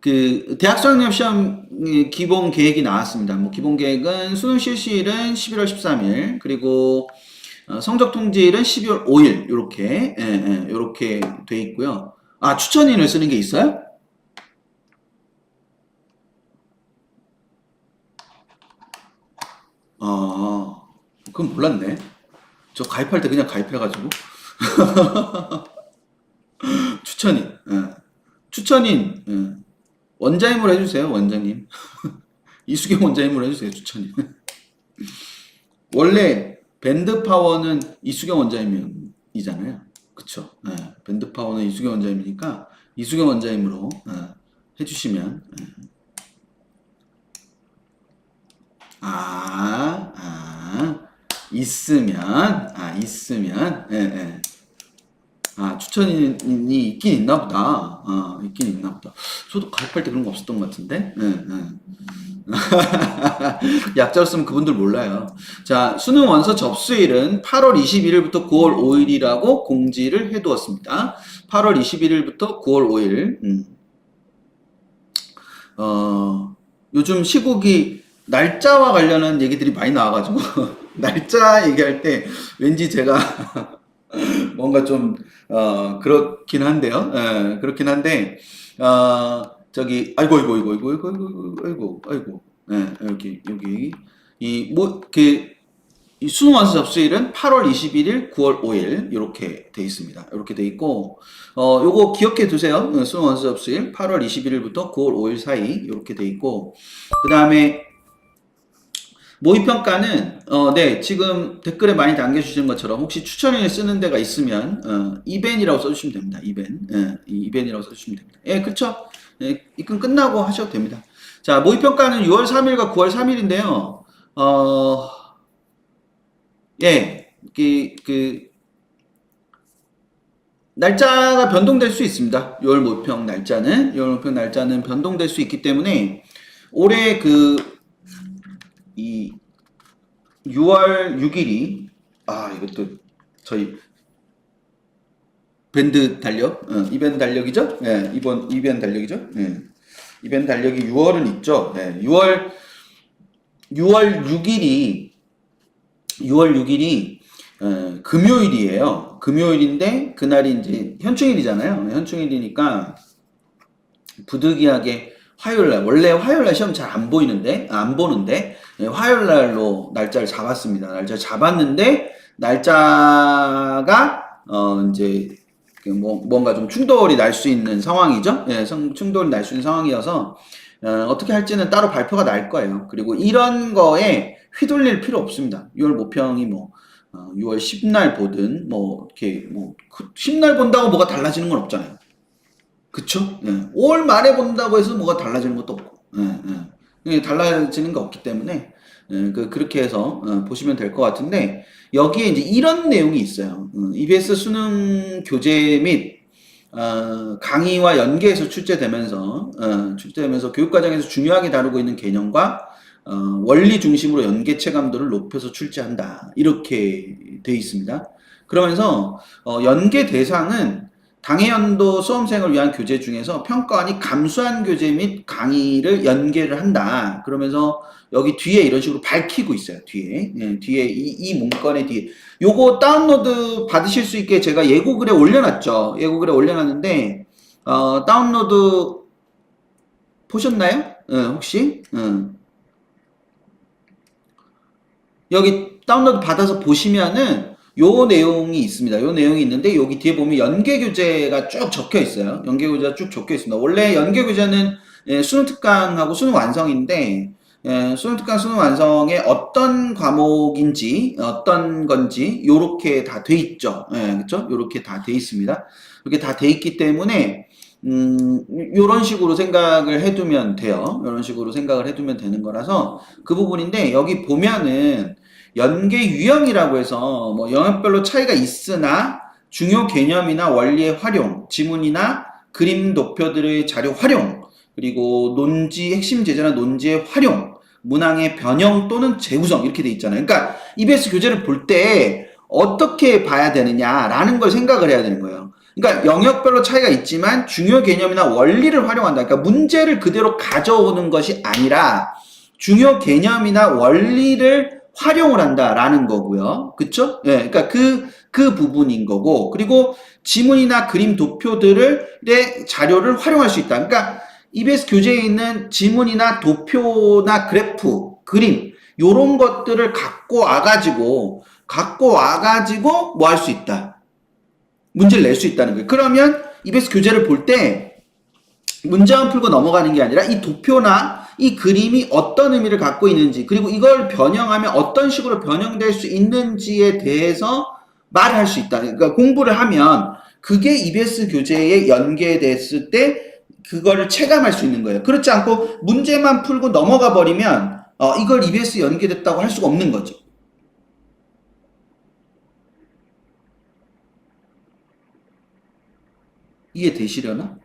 그 대학 수학능력 시험 기본 계획이 나왔습니다. 뭐 기본 계획은 수능 실시일은 11월 13일, 그리고 성적 통지일은 12월 5일, 요렇게, 요렇게 돼 있고요. 아, 추천인을 쓰는 게 있어요? 그건 몰랐네. 저 가입할 때 그냥 가입해가지고. 추천인, 추천인, 원자임으로 해주세요, 원장님. 이수경 원자임으로 해주세요, 추천인. 원래 밴드 파워는 이수경 원자임이잖아요. 그쵸? 밴드 파워는 이수경 원자임이니까 이수경 원자임으로 해주시면. 있으면, 추천인이 있긴 있나 보다. 있긴 있나 보다. 저도 가입할 때 그런 거 없었던 것 같은데. 약자로 쓰면 그분들 몰라요. 자, 수능 원서 접수일은 8월 21일부터 9월 5일이라고 공지를 해두었습니다. 8월 21일부터 9월 5일. 요즘 시국이 날짜와 관련한 얘기들이 많이 나와가지고 날짜 얘기할 때 왠지 제가 뭔가 좀 그렇긴 한데요. 그렇긴 한데 저기 아이고 여기 이 수능 원서 접수일은 8월 21일, 9월 5일 이렇게 돼 있습니다. 이렇게 돼 있고 요거 기억해 두세요. 수능 원서 접수일 8월 21일부터 9월 5일 사이 이렇게 돼 있고, 그 다음에 모의평가는 네, 지금 댓글에 많이 남겨주신 것처럼 혹시 추천인을 쓰는 데가 있으면 이벤이라고 써주시면 됩니다. 이벤이라고 써주시면 됩니다. 예, 그쵸? 예, 입금 끝나고 하셔도 됩니다. 자, 모의평가는 6월 3일과 9월 3일인데요. 예, 날짜가 변동될 수 있습니다. 6월 모의평 날짜는 변동될 수 있기 때문에 올해 이 6월 6일이 이것도 저희 밴드 달력, 이벤트 달력이죠? 예, 이번 이벤트 달력이죠? 예. 이벤트 달력이 6월은 있죠? 예, 6월 6일이 금요일이에요. 금요일인데 그날이 이제 현충일이잖아요. 현충일이니까 부득이하게 화요일날, 원래 화요일날 시험 잘 안 보이는데, 안 보는데, 화요일날로 날짜를 잡았습니다. 날짜를 잡았는데, 날짜가, 이제, 뭔가 좀 충돌이 날 수 있는 상황이죠? 예, 충돌이 날 수 있는 상황이어서, 어떻게 할지는 따로 발표가 날 거예요. 그리고 이런 거에 휘둘릴 필요 없습니다. 6월 모평이 6월 10날 보든, 10날 본다고 뭐가 달라지는 건 없잖아요. 그쵸? 예. 5월 말에 본다고 해서 뭐가 달라지는 것도 없고, 달라지는 게 없기 때문에, 그렇게 해서, 보시면 될 것 같은데, 여기에 이제 이런 내용이 있어요. EBS 수능 교재 및, 강의와 연계해서 출제되면서 교육과정에서 중요하게 다루고 있는 개념과, 원리 중심으로 연계 체감도를 높여서 출제한다. 이렇게 돼 있습니다. 그러면서, 연계 대상은 당해연도 수험생을 위한 교재 중에서 평가원이 감수한 교재 및 강의를 연계를 한다. 그러면서 여기 뒤에 이런 식으로 밝히고 있어요. 뒤에. 예, 뒤에 이 문건의 뒤에. 요거 다운로드 받으실 수 있게 제가 예고글에 올려놨죠. 예고글에 올려놨는데 다운로드 보셨나요? 혹시? 여기 다운로드 받아서 보시면은 요 내용이 있습니다. 요 내용이 있는데 여기 뒤에 보면 연계 교재가 쭉 적혀 있어요. 연계 교재가 쭉 적혀 있습니다. 원래 연계 교재는 수능 특강하고 수능 완성인데 수능 특강 수능 완성에 어떤 과목인지 어떤 건지 요렇게 다 돼 있죠. 그렇죠? 요렇게 다 돼 있습니다. 이렇게 다 돼 있기 때문에 요런 식으로 생각을 해두면 돼요. 요런 식으로 생각을 해두면 되는 거라서 그 부분인데 여기 보면은 연계 유형이라고 해서 뭐 영역별로 차이가 있으나 중요 개념이나 원리의 활용, 지문이나 그림 도표들의 자료 활용, 그리고 논지 핵심 제재나 논지의 활용, 문항의 변형 또는 재구성 이렇게 돼 있잖아요. 그러니까 EBS 교재를 볼 때 어떻게 봐야 되느냐라는 걸 생각을 해야 되는 거예요. 그러니까 영역별로 차이가 있지만 중요 개념이나 원리를 활용한다. 그러니까 문제를 그대로 가져오는 것이 아니라 중요 개념이나 원리를 활용을 한다라는 거고요. 그쵸? 예, 그러니까 그 부분인 거고. 그리고 지문이나 그림 도표들의 자료를 활용할 수 있다. 그러니까 EBS 교재에 있는 지문이나 도표나 그래프, 그림, 요런 것들을 갖고 와가지고 뭐 할 수 있다. 문제를 낼 수 있다는 거예요. 그러면 EBS 교재를 볼 때 문제만 풀고 넘어가는 게 아니라 이 도표나 이 그림이 어떤 의미를 갖고 있는지, 그리고 이걸 변형하면 어떤 식으로 변형될 수 있는지에 대해서 말을 할 수 있다. 그러니까 공부를 하면 그게 EBS 교재에 연계됐을 때 그거를 체감할 수 있는 거예요. 그렇지 않고 문제만 풀고 넘어가 버리면 이걸 EBS 연계됐다고 할 수가 없는 거죠. 이해되시려나?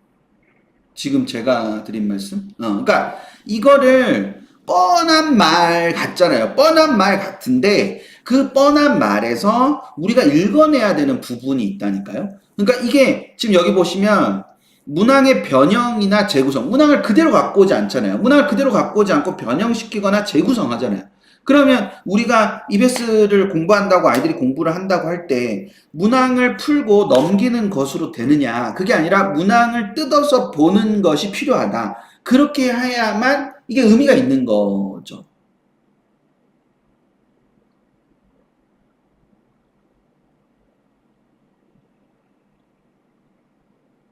지금 제가 드린 말씀? 그러니까 이거를 뻔한 말 같잖아요. 뻔한 말 같은데 그 뻔한 말에서 우리가 읽어내야 되는 부분이 있다니까요. 그러니까 이게 지금 여기 보시면 문항의 변형이나 재구성, 문항을 그대로 갖고 오지 않잖아요. 문항을 그대로 갖고 오지 않고 변형시키거나 재구성하잖아요. 그러면 우리가 EBS를 공부한다고 아이들이 공부를 한다고 할 때 문항을 풀고 넘기는 것으로 되느냐, 그게 아니라 문항을 뜯어서 보는 것이 필요하다. 그렇게 해야만 이게 의미가 있는 거죠.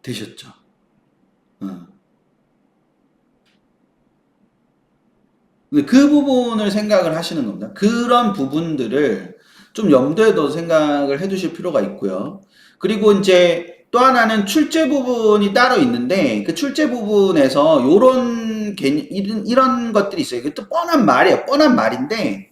되셨죠? 어. 근데 그 부분을 생각을 하시는 겁니다. 그런 부분들을 좀 염두에 둬서 생각을 해 두실 필요가 있고요. 그리고 이제 또 하나는 출제 부분이 따로 있는데 그 출제 부분에서 요런 이런 것들이 있어요. 이게 또 뻔한 말이에요. 뻔한 말인데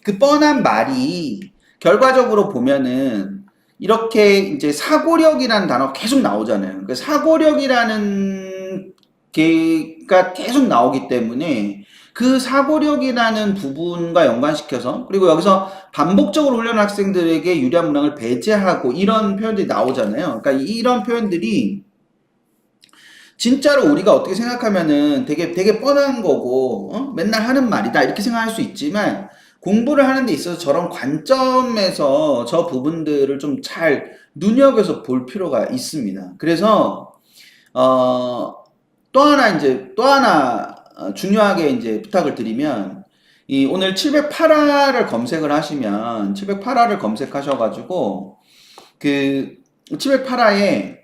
그 뻔한 말이 결과적으로 보면은 이렇게 이제 사고력이라는 단어 계속 나오잖아요. 그 사고력이라는 게가 계속 나오기 때문에 그 사고력이라는 부분과 연관시켜서, 그리고 여기서 반복적으로 훈련한 학생들에게 유리한 문항을 배제하고 이런 표현들이 나오잖아요. 그러니까 이런 표현들이 진짜로 우리가 어떻게 생각하면은 되게 뻔한 거고, 맨날 하는 말이다 이렇게 생각할 수 있지만 공부를 하는 데 있어서 저런 관점에서 저 부분들을 좀 잘 눈여겨서 볼 필요가 있습니다. 그래서 또 하나 중요하게 이제 부탁을 드리면, 이 오늘 708화를 검색을 하시면 708화를 검색하셔가지고 그 708화에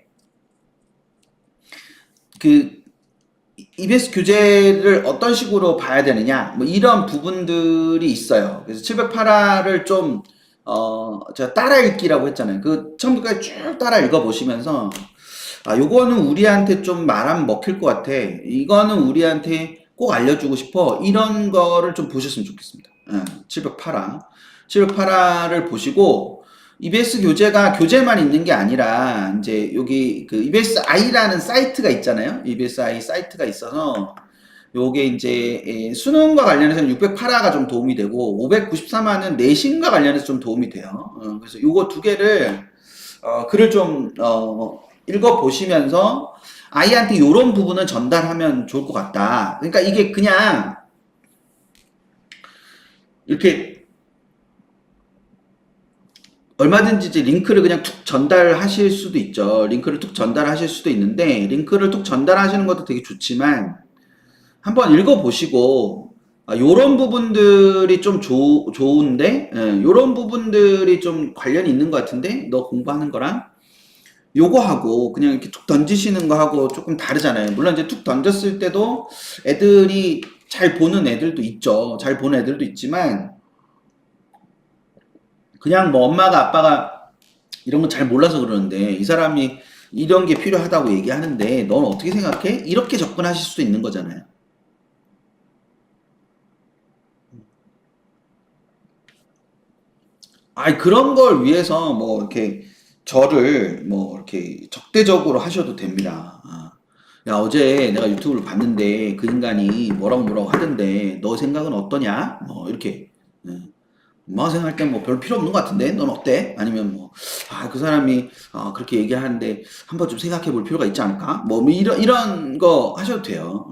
그 EBS 교재를 어떤 식으로 봐야 되느냐 뭐 이런 부분들이 있어요. 그래서 708화를 좀 제가 따라 읽기라고 했잖아요. 그 처음부터 쭉 따라 읽어 보시면서 요거는 우리한테 좀 말하면 먹힐 것 같아, 이거는 우리한테 꼭 알려주고 싶어, 이런 거를 좀 보셨으면 좋겠습니다. 708화 708화를 보시고 EBS 교재가 교재만 있는 게 아니라 이제 여기 그 EBSI라는 사이트가 있잖아요. EBSI 사이트가 있어서 요게 이제 수능과 관련해서는 608화가 좀 도움이 되고 593화는 내신과 관련해서 좀 도움이 돼요. 그래서 요거 두 개를 글을 좀 읽어 보시면서 아이한테 요런 부분은 전달하면 좋을 것 같다. 그러니까 이게 그냥 이렇게 얼마든지 이제 링크를 그냥 툭 전달하실 수도 있죠. 링크를 툭 전달하실 수도 있는데 링크를 툭 전달하시는 것도 되게 좋지만 한번 읽어보시고 요런 부분들이 좀 좋은데, 요런 부분들이 좀 관련이 있는 것 같은데 너 공부하는 거랑 요거 하고 그냥 이렇게 툭 던지시는 거 하고 조금 다르잖아요. 물론 이제 툭 던졌을 때도 애들이 잘 보는 애들도 있죠. 잘 보는 애들도 있지만 그냥 뭐 엄마가 아빠가 이런 거 잘 몰라서 그러는데 이 사람이 이런 게 필요하다고 얘기하는데 넌 어떻게 생각해? 이렇게 접근하실 수도 있는 거잖아요. 그런 걸 위해서 뭐 이렇게 저를 뭐 이렇게 적대적으로 하셔도 됩니다. 야, 어제 내가 유튜브를 봤는데 그 인간이 뭐라고 하던데 너 생각은 어떠냐? 뭐 이렇게. 예. 엄마가 생각할 땐 뭐 별 필요 없는 것 같은데 넌 어때? 아니면 뭐 그 사람이 그렇게 얘기하는데 한번 좀 생각해 볼 필요가 있지 않을까? 뭐 이런 거 하셔도 돼요.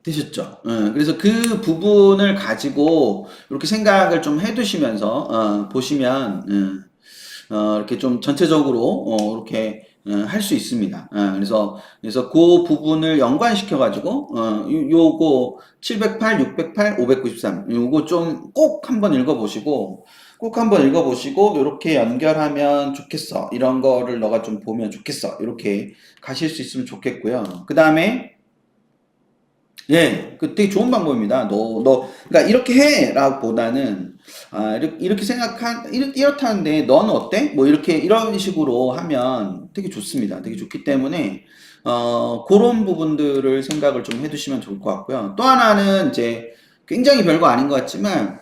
되셨죠? 그래서 그 부분을 가지고 이렇게 생각을 좀 해두시면서 보시면 이렇게 좀 전체적으로 이렇게 할 수 있습니다. 그래서 그 부분을 연관시켜 가지고 요거 708, 608, 593 요거 좀 꼭 한번 읽어보시고 이렇게 연결하면 좋겠어. 이런 거를 너가 좀 보면 좋겠어. 이렇게 가실 수 있으면 좋겠고요. 그 다음에 예, 그 되게 좋은 방법입니다. 그러니까 이렇게 해라고 보다는, 이렇게 이렇다는데, 넌 어때? 뭐, 이런 식으로 하면 되게 좋습니다. 되게 좋기 때문에, 그런 부분들을 생각을 좀 해두시면 좋을 것 같고요. 또 하나는 이제 굉장히 별거 아닌 것 같지만,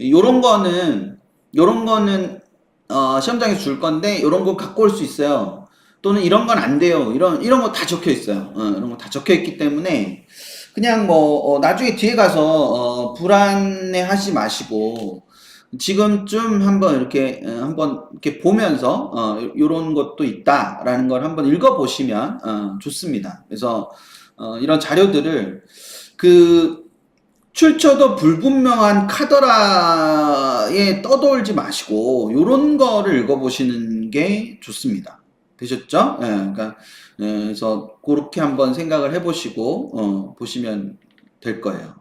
요런 거는, 시험장에서 줄 건데, 요런 거 갖고 올 수 있어요. 또는 이런 건 안 돼요. 이런 거 다 적혀 있어요. 이런 거 다 적혀 있기 때문에, 그냥 뭐 나중에 뒤에 가서 불안해 하지 마시고 지금쯤 한번 이렇게 보면서 요런 것도 있다라는 걸 한번 읽어보시면 좋습니다. 그래서 이런 자료들을 그 출처도 불분명한 카더라에 떠돌지 마시고 요런 거를 읽어보시는 게 좋습니다. 되셨죠? 예, 그러니까 그래서 그렇게 한번 생각을 해보시고 보시면 될 거예요.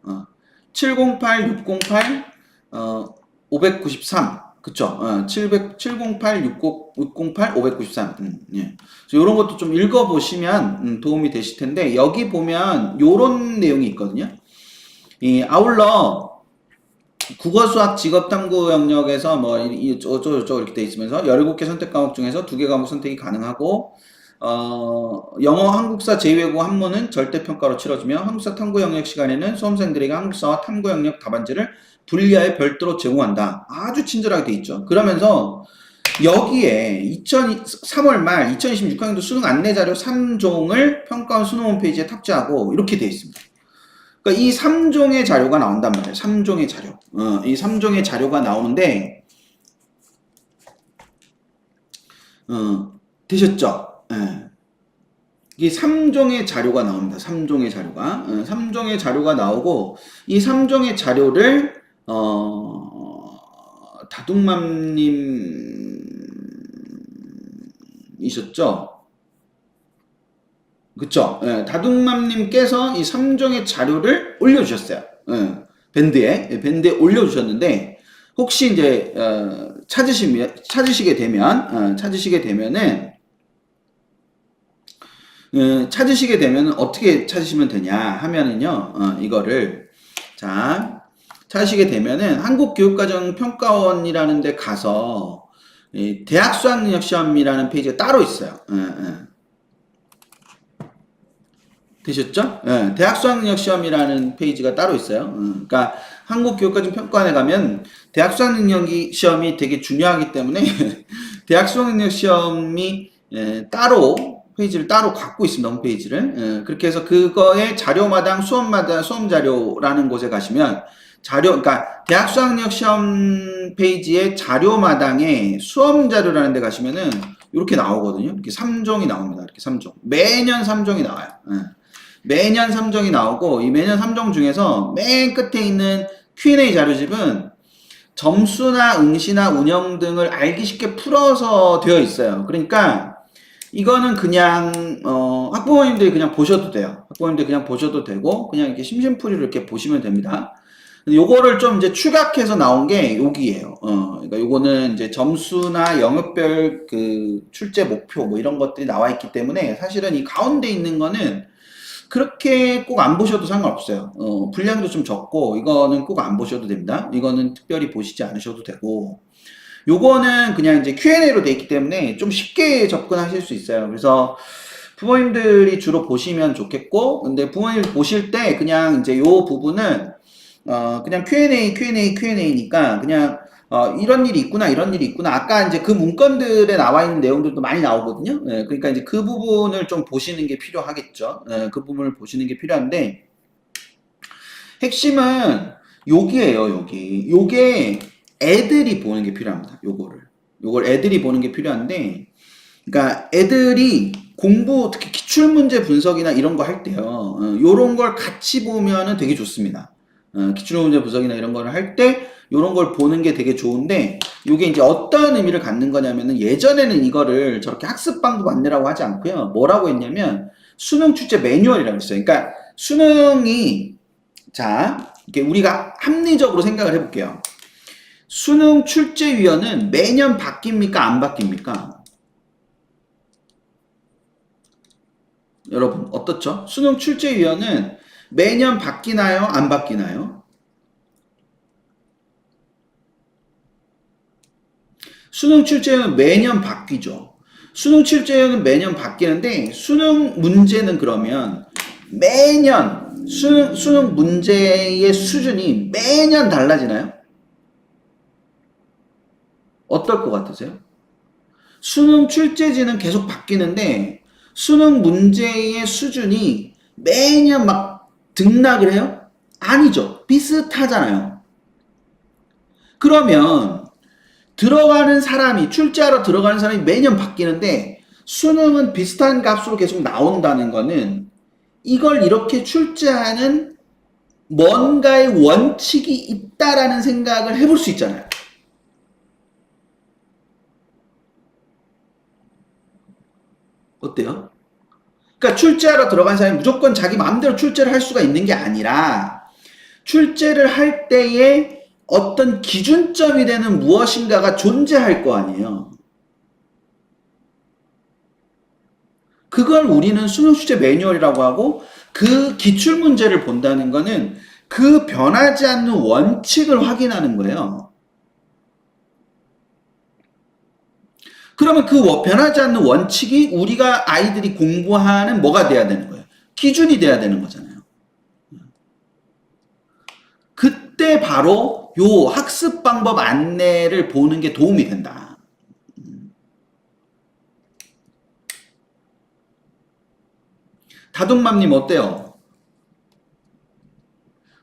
708, 608, 593 그쵸? 708, 608, 593 예. 이런 것도 좀 읽어보시면 도움이 되실 텐데 여기 보면 요런 내용이 있거든요. 이 아울러 국어, 수학, 직업 탐구 영역에서 뭐 어쩌고저쩌고 이렇게 돼 있으면서 17개 선택 과목 중에서 2개 과목 선택이 가능하고 영어, 한국사, 제2외국어 한문은 절대 평가로 치러지며 한국사 탐구 영역 시간에는 수험생들에게 한국사와 탐구 영역 답안지를 분리하여 별도로 제공한다. 아주 친절하게 돼 있죠. 그러면서 여기에 3월 말 2026학년도 수능 안내 자료 3종을 평가원 수능 홈페이지에 탑재하고 이렇게 돼 있습니다. 그러니까 이 3종의 자료가 나온단 말이에요. 3종의 자료. 이 3종의 자료가 나오는데, 되셨죠? 예. 이 3종의 자료가 나옵니다. 3종의 자료가. 3종의 자료가 나오고, 이 3종의 자료를, 다둥맘님이셨죠? 그쵸? 예, 다둥맘님께서 이 3종의 자료를 올려주셨어요. 예, 밴드에 올려주셨는데, 혹시 이제, 찾으시게 되면은 어떻게 찾으시면 되냐 하면은요, 이거를, 자, 찾으시게 되면은 한국교육과정평가원이라는 데 가서, 대학 수학능력시험이라는 페이지가 따로 있어요. 되셨죠? 예, 대학 수학능력시험이라는 페이지가 따로 있어요. 그러니까 한국교육과정평가원에 가면 대학 수학능력 시험이 되게 중요하기 때문에 대학 수학능력시험이 따로 페이지를 따로 갖고 있습니다. 홈페이지를. 그렇게 해서 그거의 자료마당 수험마다 수험자료라는 곳에 가시면 그러니까 대학 수학능력시험 페이지의 자료마당에 수험자료라는 데 가시면은 이렇게 나오거든요. 이렇게 3종이 나옵니다. 이렇게 3종. 매년 3종이 나와요. 매년 3종이 나오고 이 매년 3종 중에서 맨 끝에 있는 Q&A 자료집은 점수나 응시나 운영 등을 알기 쉽게 풀어서 되어 있어요. 그러니까 이거는 그냥 학부모님들이 그냥 보셔도 돼요. 학부모님들이 그냥 보셔도 되고 그냥 이렇게 심심풀이로 이렇게 보시면 됩니다. 요거를 좀 이제 추각해서 나온 게 여기에요. 그러니까 요거는 이제 점수나 영역별 그 출제 목표 뭐 이런 것들이 나와 있기 때문에 사실은 이 가운데 있는 거는 그렇게 꼭 안 보셔도 상관없어요. 분량도 좀 적고 이거는 꼭 안 보셔도 됩니다. 이거는 특별히 보시지 않으셔도 되고 요거는 그냥 이제 Q&A로 돼 있기 때문에 좀 쉽게 접근하실 수 있어요. 그래서 부모님들이 주로 보시면 좋겠고 근데 부모님 보실 때 그냥 이제 요 부분은 그냥 Q&A니까 그냥 이런 일이 있구나, 이런 일이 있구나. 아까 이제 그 문건들에 나와 있는 내용들도 많이 나오거든요. 그러니까 이제 그 부분을 좀 보시는 게 필요하겠죠. 그 부분을 보시는 게 필요한데, 핵심은 여기에요, 여기. 요게 애들이 보는 게 필요합니다. 요걸 애들이 보는 게 필요한데, 그러니까 애들이 공부, 특히 기출문제 분석이나 이런 거 할 때요, 요런 걸 같이 보면은 되게 좋습니다. 기출문제 분석이나 이런 걸 할 때, 요런 걸 보는 게 되게 좋은데, 요게 이제 어떤 의미를 갖는 거냐면은, 예전에는 이거를 저렇게 학습 방법 안내라고 하지 않고요, 뭐라고 했냐면, 수능 출제 매뉴얼이라고 했어요. 그러니까 수능이, 자, 이렇게 우리가 합리적으로 생각을 해볼게요. 수능 출제위원은 매년 바뀝니까? 안 바뀝니까? 여러분 어떻죠? 수능 출제위원은 매년 바뀌나요? 안 바뀌나요? 수능 출제위원은 매년 바뀌죠. 수능 출제위원은 매년 바뀌는데 수능 문제는 그러면 매년 수능 문제의 수준이 매년 달라지나요? 어떨 것 같으세요? 수능 출제지는 계속 바뀌는데 수능 문제의 수준이 매년 막 등락을 해요? 아니죠. 비슷하잖아요. 그러면 들어가는 사람이, 출제하러 들어가는 사람이 매년 바뀌는데 수능은 비슷한 값으로 계속 나온다는 거는 이걸 이렇게 출제하는 뭔가의 원칙이 있다라는 생각을 해볼 수 있잖아요. 어때요? 그러니까 출제하러 들어간 사람이 무조건 자기 마음대로 출제를 할 수가 있는 게 아니라 출제를 할 때에 어떤 기준점이 되는 무엇인가가 존재할 거 아니에요. 그걸 우리는 수능 출제 매뉴얼이라고 하고 그 기출문제를 본다는 거는 그 변하지 않는 원칙을 확인하는 거예요. 그러면 그 변하지 않는 원칙이 우리가 아이들이 공부하는 뭐가 돼야 되는 거예요? 기준이 돼야 되는 거잖아요. 그때 바로 요 학습 방법 안내를 보는 게 도움이 된다. 다둥맘님 어때요?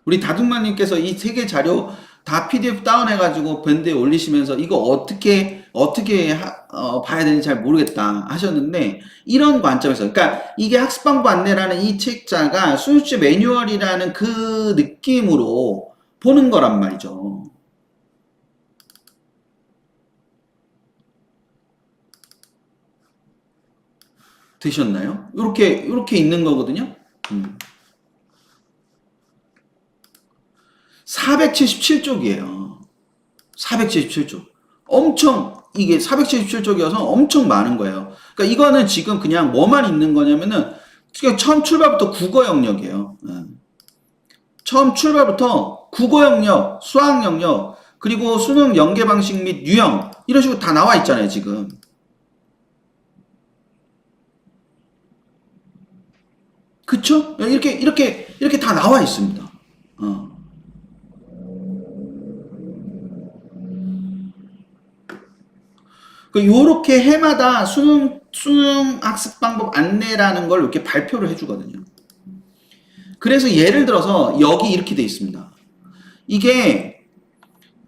우리 다둥맘님께서 이 세 개 자료 다 PDF 다운해가지고 밴드에 올리시면서 이거 어떻게 봐야 되는지 잘 모르겠다 하셨는데 이런 관점에서 그러니까 이게 학습방법 안내라는 이 책자가 수능출제 매뉴얼이라는 그 느낌으로 보는 거란 말이죠. 되셨나요? 이렇게 있는 거거든요. 477쪽이에요. 477쪽. 엄청 이게 477쪽이어서 엄청 많은 거예요. 그러니까 이거는 지금 그냥 뭐만 있는 거냐면은 처음 출발부터 국어 영역이에요. 처음 출발부터 국어 영역, 수학 영역, 그리고 수능 연계 방식 및 유형 이런 식으로 다 나와 있잖아요, 지금. 그쵸? 이렇게 다 나와 있습니다. 요렇게 해마다 수능 학습 방법 안내라는 걸 이렇게 발표를 해주거든요. 그래서 예를 들어서 여기 이렇게 돼 있습니다. 이게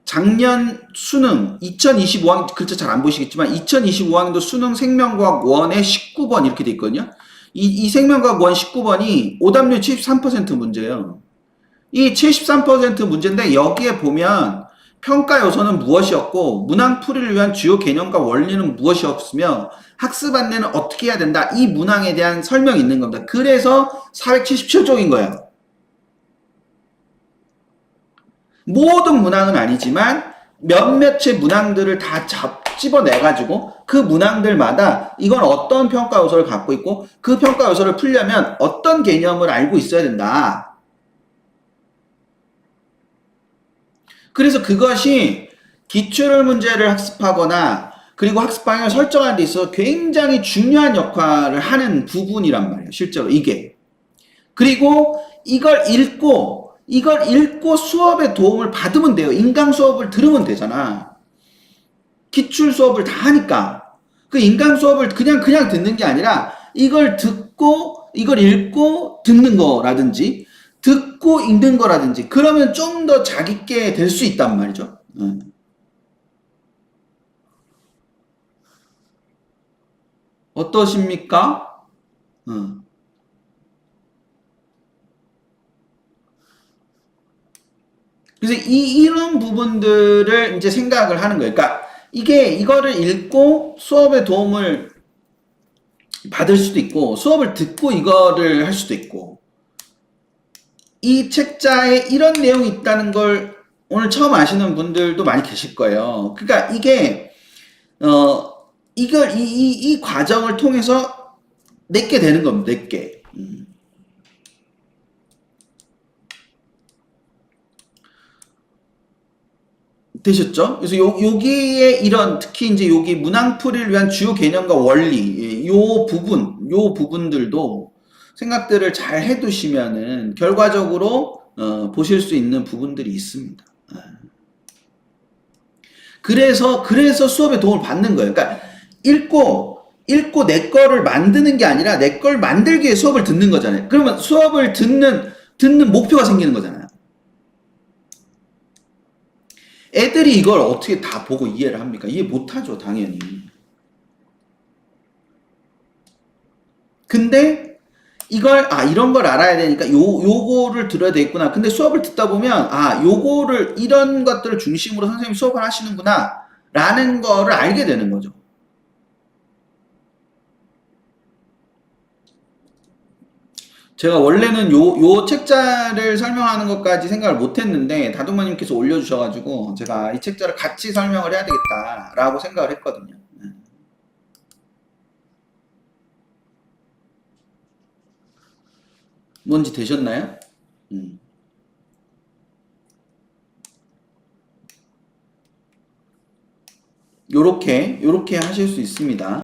작년 수능 2025학년 글자 잘 안 보시겠지만 2025학년도 수능 생명과학 1의 19번 이렇게 돼 있거든요. 이 생명과학 1 19번이 오답률 73% 문제예요. 이 73% 문제인데 여기에 보면 평가 요소는 무엇이었고 문항 풀이를 위한 주요 개념과 원리는 무엇이었으며 학습 안내는 어떻게 해야 된다. 이 문항에 대한 설명이 있는 겁니다. 그래서 477쪽인 거예요. 모든 문항은 아니지만 몇몇의 문항들을 다 집어내가지고 그 문항들마다 이건 어떤 평가 요소를 갖고 있고 그 평가 요소를 풀려면 어떤 개념을 알고 있어야 된다. 그래서 그것이 기출 문제를 학습하거나 그리고 학습 방향을 설정하는 데 있어서 굉장히 중요한 역할을 하는 부분이란 말이에요. 실제로 이게. 그리고 이걸 읽고 수업에 도움을 받으면 돼요. 인강 수업을 들으면 되잖아. 기출 수업을 다 하니까. 그 인강 수업을 그냥 듣는 게 아니라 이걸 듣고 이걸 읽고 듣는 거라든지 듣고 읽는 거라든지 그러면 좀 더 자기께 될 수 있단 말이죠. 어떠십니까? 그래서 이런 부분들을 이제 생각을 하는 거예요. 그러니까 이거를 읽고 수업에 도움을 받을 수도 있고 수업을 듣고 이거를 할 수도 있고 이 책자에 이런 내용이 있다는 걸 오늘 처음 아시는 분들도 많이 계실 거예요. 그러니까 이게 이걸 이 과정을 통해서 내게 되는 겁니다. 내게. 되셨죠? 그래서 여기에 이런 특히 이제 여기 문항풀이를 위한 주요 개념과 원리 요 부분들도 생각들을 잘 해두시면은 결과적으로 보실 수 있는 부분들이 있습니다. 그래서 수업에 도움을 받는 거예요. 그러니까 읽고 내 거를 만드는 게 아니라 내 걸 만들기 위해 수업을 듣는 거잖아요. 그러면 수업을 듣는 목표가 생기는 거잖아요. 애들이 이걸 어떻게 다 보고 이해를 합니까? 이해 못하죠, 당연히. 근데 이런 걸 알아야 되니까 요거를 들어야 되겠구나. 근데 수업을 듣다 보면 요거를 이런 것들을 중심으로 선생님이 수업을 하시는구나 라는 거를 알게 되는 거죠. 제가 원래는 요 책자를 설명하는 것까지 생각을 못 했는데 다둥마님께서 올려주셔가지고 제가 이 책자를 같이 설명을 해야 되겠다라고 생각을 했거든요. 뭔지 되셨나요? 요렇게 하실 수 있습니다.